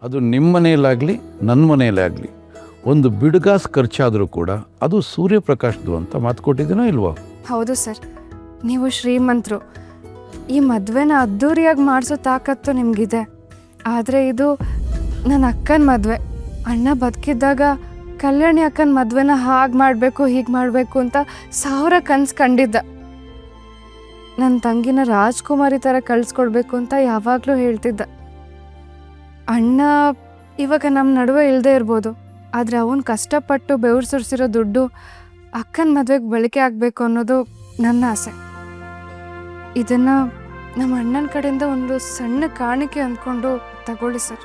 ಅದು ನಿಮ್ಮ ಮನೆಯಲ್ಲಾಗಲಿ ನನ್ನ ಮನೆಯಲ್ಲೇ ಆಗಲಿ ಒಂದು ಬಿಡುಗಾಸು ಖರ್ಚಾದರೂ ಕೂಡ ಅದು ಸೂರ್ಯಪ್ರಕಾಶ್ದು ಅಂತ ಮಾತು ಕೊಟ್ಟಿದ್ದೀನೋ ಇಲ್ವೋ? ಹೌದು ಸರ್, ನೀವು ಶ್ರೀಮಂತರು. ಈ ಮದುವೆನ ಅದ್ಧೂರಿಯಾಗಿ ಮಾಡಿಸೋ ತಾಕತ್ತು ನಿಮಗಿದೆ. ಆದರೆ ಇದು ನನ್ನ ಅಕ್ಕನ ಮದುವೆ. ಅಣ್ಣ ಬದುಕಿದ್ದಾಗ ಕಲ್ಯಾಣಿ ಅಕ್ಕನ ಮದುವೆನ ಹಾಗೆ ಮಾಡಬೇಕು ಹೀಗೆ ಮಾಡಬೇಕು ಅಂತ 1000 ಕನಸು ಕಂಡಿದ್ದ. ನನ್ನ ತಂಗಿನ ರಾಜ್ಕುಮಾರಿ ಥರ ಕಳಿಸ್ಕೊಡ್ಬೇಕು ಅಂತ ಯಾವಾಗಲೂ ಹೇಳ್ತಿದ್ದ. ಅಣ್ಣ ಇವಾಗ ನಮ್ಮ ನಡುವೆ ಇಲ್ಲದೆ ಇರ್ಬೋದು, ಆದರೆ ಅವನು ಕಷ್ಟಪಟ್ಟು ಬೆವರು ಸುರಿಸಿರೋ ದುಡ್ಡು ಅಕ್ಕನ ಮದುವೆಗೆ ಬಳಕೆ ಆಗಬೇಕು ಅನ್ನೋದು ನನ್ನ ಆಸೆ. ಇದನ್ನು ನಮ್ಮ ಅಣ್ಣನ ಕಡೆಯಿಂದ ಒಂದು ಸಣ್ಣ ಕಾಣಿಕೆ ಅಂದ್ಕೊಂಡು ತಗೊಳ್ಳಿ ಸರ್.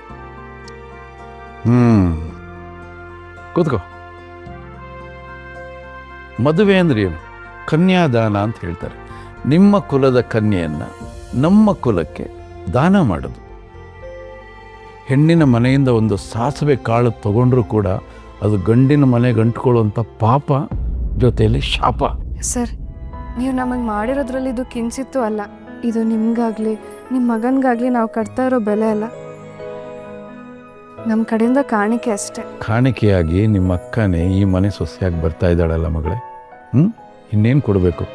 ಕೂತ್ಕೋ. ಮದುವೆ ಅಂದ್ರೆ ಏನು? ಕನ್ಯಾದಾನ ಅಂತ ಹೇಳ್ತಾರೆ. ನಿಮ್ಮ ಕುಲದ ಕನ್ಯೆಯನ್ನು ನಮ್ಮ ಕುಲಕ್ಕೆ ದಾನ ಮಾಡೋದು. ಹೆಣ್ಣಿನ ಮನೆಯಿಂದ ಒಂದು ಸಾಸಿವೆ ಕಾಳು ತಗೊಂಡ್ರೂ ಕೂಡ ಅದು ಗಂಡಿನ ಮನೆಗೆ ಅಂಟ್ಕೊಳ್ಳುವಂಥ ಪಾಪ, ಜೊತೆಯಲ್ಲಿ ಶಾಪ. ಸರ್, ನೀವು ನಮಗೆ ಮಾಡಿರೋದ್ರಲ್ಲಿ ಇದು ಕಿಂಚಿತ್ತೂ ಅಲ್ಲ. ಇದು ನಿಮಗಾಗಲಿ ನಿಮ್ಮ ಮಗನಿಗಾಗಲಿ ನಾವು ಕಟ್ತಾ ಇರೋ ಬೆಲೆ ಅಲ್ಲ, ನಮ್ಮ ಕಡೆಯಿಂದ ಕಾಣಿಕೆ ಅಷ್ಟೇ. ಕಾಣಿಕೆಯಾಗಿ ನಿಮ್ಮ ಅಕ್ಕನೇ ಈ ಮನೆ ಸೊಸೆಯಾಗಿ ಬರ್ತಾ ಇದ್ದಾಳಲ್ಲ ಮಗಳೇ, ಇನ್ನೇನು ಕೊಡಬೇಕು?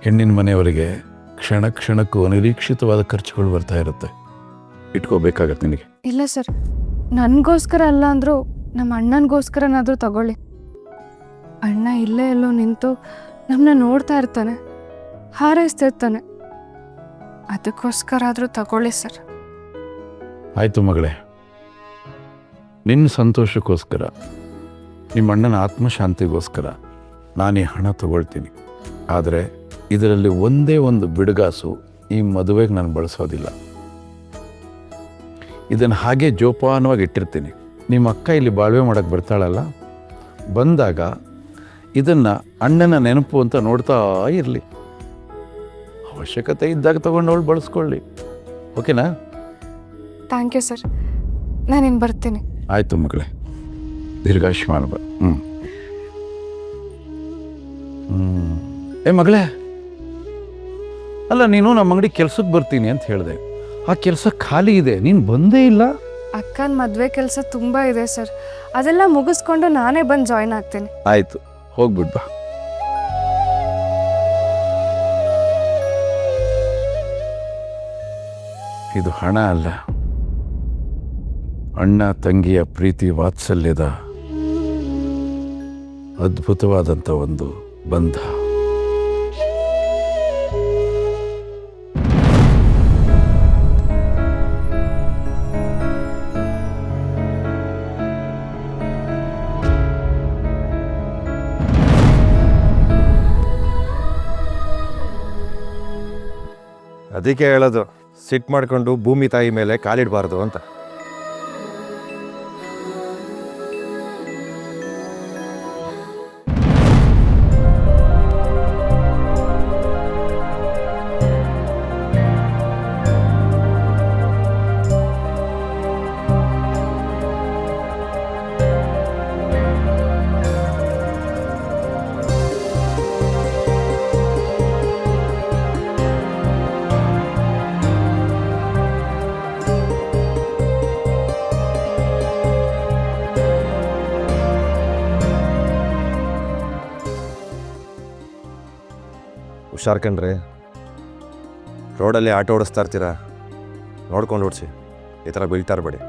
ಹೆಣ್ಣಿನ ಮನೆಯವರಿಗೆ ಕ್ಷಣ ಕ್ಷಣಕ್ಕೂ ಅನಿರೀಕ್ಷಿತವಾದ ಖರ್ಚುಗಳು ಬರ್ತಾ ಇರುತ್ತೆ. ಇಟ್ಕೋಬೇಕಾಗತ್ತೆ ನಿನಗೆ. ಇಲ್ಲ ಸರ್, ನನಗೋಸ್ಕರ ಅಲ್ಲ ಅಂದರೂ ನಮ್ಮ ಅಣ್ಣನಿಗೋಸ್ಕರನಾದರೂ ತಗೊಳ್ಳಿ. ಅಣ್ಣ ಇಲ್ಲೇ ಎಲ್ಲೋ ನಿಂತು ನಮ್ಮನ್ನ ನೋಡ್ತಾ ಇರ್ತಾನೆ, ಹಾರೈಸ್ತಿರ್ತಾನೆ. ಅದಕ್ಕೋಸ್ಕರ ಆದರೂ ತಗೊಳ್ಳಿ ಸರ್. ಆಯಿತು ಮಗಳೇ, ನಿನ್ನ ಸಂತೋಷಕ್ಕೋಸ್ಕರ, ನಿಮ್ಮ ಅಣ್ಣನ ಆತ್ಮಶಾಂತಿಗೋಸ್ಕರ ನಾನು ಈ ಹಣ ತಗೊಳ್ತೀನಿ. ಆದರೆ ಇದರಲ್ಲಿ ಒಂದೇ ಒಂದು ಬಿಡುಗಾಸು ಈ ಮದುವೆಗೆ ನಾನು ಬಳಸೋದಿಲ್ಲ. ಇದನ್ನು ಹಾಗೆ ಜೋಪಾನವಾಗಿ ಇಟ್ಟಿರ್ತೀನಿ. ನಿಮ್ಮ ಅಕ್ಕ ಇಲ್ಲಿ ಬಾಳ್ವೆ ಮಾಡೋಕ್ಕೆ ಬರ್ತಾಳಲ್ಲ, ಬಂದಾಗ ಇದನ್ನು ಅಣ್ಣನ ನೆನಪು ಅಂತ ನೋಡ್ತಾ ಇರಲಿ. ಅವಶ್ಯಕತೆ ಇದ್ದಾಗ ತಗೊಂಡು ಅವಳು ಬಳಸ್ಕೊಳ್ಳಿ. ಓಕೆನಾ? Thank you sir. ನಾನಿನ್ನು ಬರ್ತೀನಿ. ಆಯಿತು ಮಗಳೇ, ದೀರ್ಘಾಯುಷ್ಮಾನ್ ಭವ. ಏ ಮಗಳೇ, ಅಲ್ಲ ನೀನು ನಮ್ಮ ಅಂಗಡಿ ಕೆಲ್ಸಕ್ಕೆ ಬರ್ತೀನಿ ಅಂತ ಹೇಳಿದೆ. ಆ ಕೆಲಸ ಖಾಲಿ ಇದೆ, ನೀನು ಬಂದೇ ಇಲ್ಲ. ಅಕ್ಕನ ಮದುವೆ ಕೆಲಸ ತುಂಬ ಇದೆ ಸರ್, ಅದೆಲ್ಲ ಮುಗಿಸ್ಕೊಂಡು ನಾನೇ ಬಂದು ಜಾಯ್ನ್ ಆಗ್ತೀನಿ. ಆಯಿತು, ಹೋಗ್ಬಿಡ್ ಬಾ. ಇದು ಹಣ ಅಲ್ಲ, ಅಣ್ಣ ತಂಗಿಯ ಪ್ರೀತಿ ವಾತ್ಸಲ್ಯದ ಅದ್ಭುತವಾದಂಥ ಒಂದು ಬಂಧ. ಅದಕ್ಕೆ ಹೇಳೋದು, ಸಿಟ್ಟು ಮಾಡ್ಕೊಂಡು ಭೂಮಿ ತಾಯಿ ಮೇಲೆ ಕಾಲಿಡಬಾರ್ದು ಅಂತ. ಹುಷಾರ್ ಕಣ್ರಿ, ರೋಡಲ್ಲಿ ಆಟೋ ಓಡಿಸ್ತಾ ಇರ್ತೀರಾ, ನೋಡ್ಕೊಂಡು ಓಡಿಸಿ. ಈ ಥರ ಬೀಳ್ತಾ ಇರಬೇಡಿ.